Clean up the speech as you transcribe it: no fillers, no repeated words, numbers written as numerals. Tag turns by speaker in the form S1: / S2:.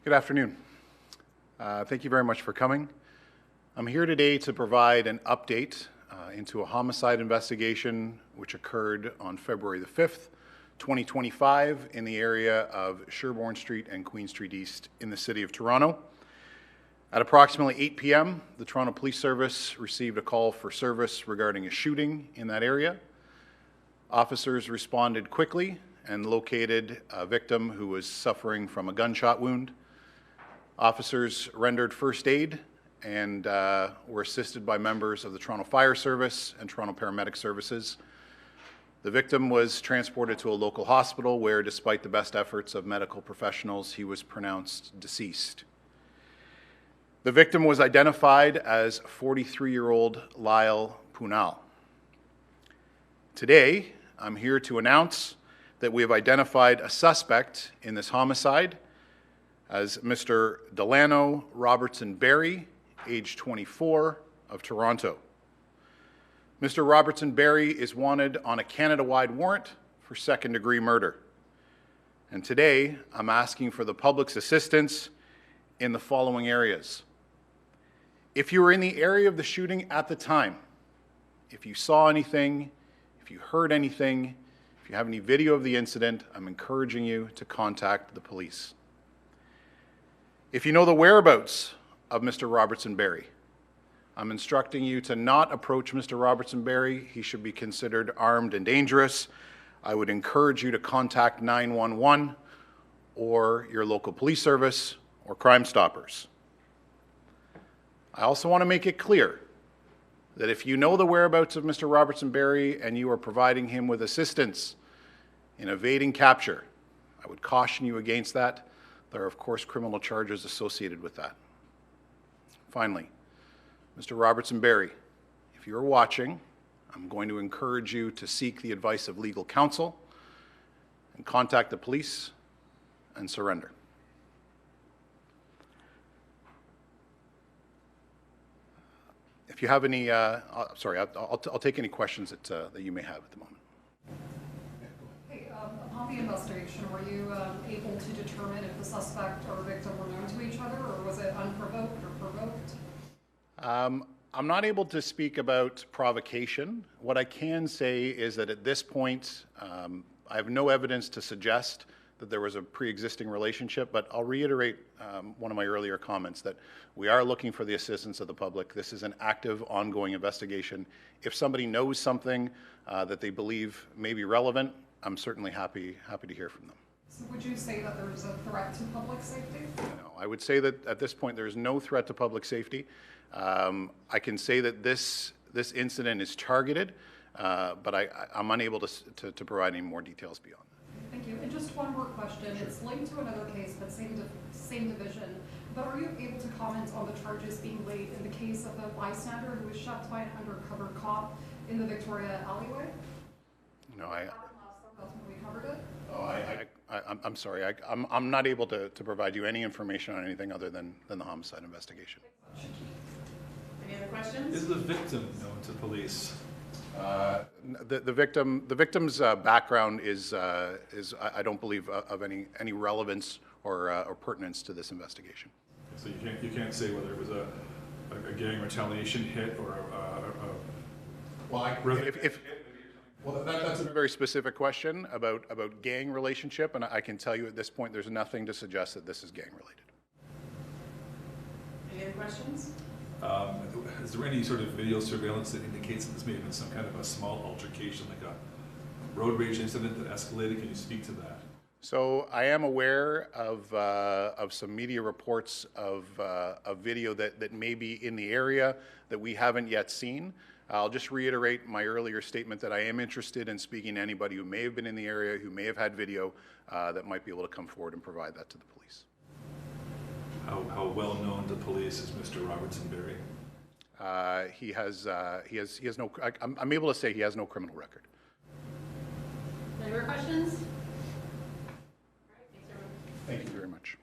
S1: Good afternoon. Thank you very much for coming. I'm here today to provide an update into a homicide investigation which occurred on February the 5th, 2025 in the area of Sherbourne Street and Queen Street East in the City of Toronto. At approximately 8 p.m., the Toronto Police Service received a call for service regarding a shooting in that area. Officers responded quickly and located a victim who was suffering from a gunshot wound. Officers rendered first aid and were assisted by members of the Toronto Fire Service and Toronto Paramedic Services. The victim was transported to a local hospital where, despite the best efforts of medical professionals, he was pronounced deceased. The victim was identified as 43-year-old Lyle Pounall. Today, I'm here to announce that we have identified a suspect in this homicide as Mr. Dellano Robertson-Berry, age 24, of Toronto. Mr. Robertson-Berry is wanted on a Canada-Wide warrant for second-degree murder. And today, I'm asking for the public's assistance in the following areas. If you were in the area of the shooting at the time, if you saw anything, if you heard anything, if you have any video of the incident, I'm encouraging you to contact the police. If you know the whereabouts of Mr. Robertson-Berry, I'm instructing you to not approach Mr. Robertson-Berry. He should be considered armed and dangerous. I would encourage you to contact 911 or your local police service or Crime Stoppers. I also want to make it clear that if you know the whereabouts of Mr. Robertson-Berry and you are providing him with assistance in evading capture, I would caution you against that. There are, of course, criminal charges associated with that. Finally, Mr. Robertson-Berry, if you're watching, I'm going to encourage you to seek the advice of legal counsel and contact the police and surrender. If you have any, I'll take any questions that you may have at the moment.
S2: Upon the investigation, were you able to determine if the suspect or victim were known to each other, or was it unprovoked or provoked?
S1: I'm not able to speak about provocation. What I can say is that at this point, I have no evidence to suggest that there was a pre-existing relationship, but I'll reiterate one of my earlier comments that we are looking for the assistance of the public. This is an active, ongoing investigation. If somebody knows something that they believe may be relevant, I'm certainly happy to hear from them.
S2: So would you say that there's a threat to public safety? No,
S1: I would say that at this point there's no threat to public safety. I can say that this incident is targeted, but I'm unable to provide any more details beyond that.
S2: Thank you. And just one more question. Sure. It's linked to another case, but same division. But are you able to comment on the charges being laid in the case of a bystander who was shot by an undercover cop in the Victoria alleyway?
S1: No,
S2: We covered it.
S1: Oh, I'm sorry. I'm not able to provide you any information on anything other than the homicide investigation.
S3: Any other questions?
S4: Is the victim known to police?
S1: The victim's background is I don't believe of any relevance or pertinence to this investigation.
S4: So you can't say whether it was a gang retaliation hit or
S1: that's a very specific question about gang relationship, and I can tell you at this point there's nothing to suggest that this is gang related.
S3: Any other questions?
S4: Is there any sort of video surveillance that indicates that this may have been some kind of a small altercation, like a road rage incident that escalated? Can you speak to that?
S1: So I am aware of some media reports of a video that may be in the area that we haven't yet seen. I'll just reiterate my earlier statement that I am interested in speaking to anybody who may have been in the area, who may have had video that might be able to come forward and provide that to the police.
S4: How well known to police is Mr. Robertson-Berry?
S1: He has no. I'm able to say he has no criminal record.
S3: Any more questions? All right, thanks, everyone.
S1: Thank you very much.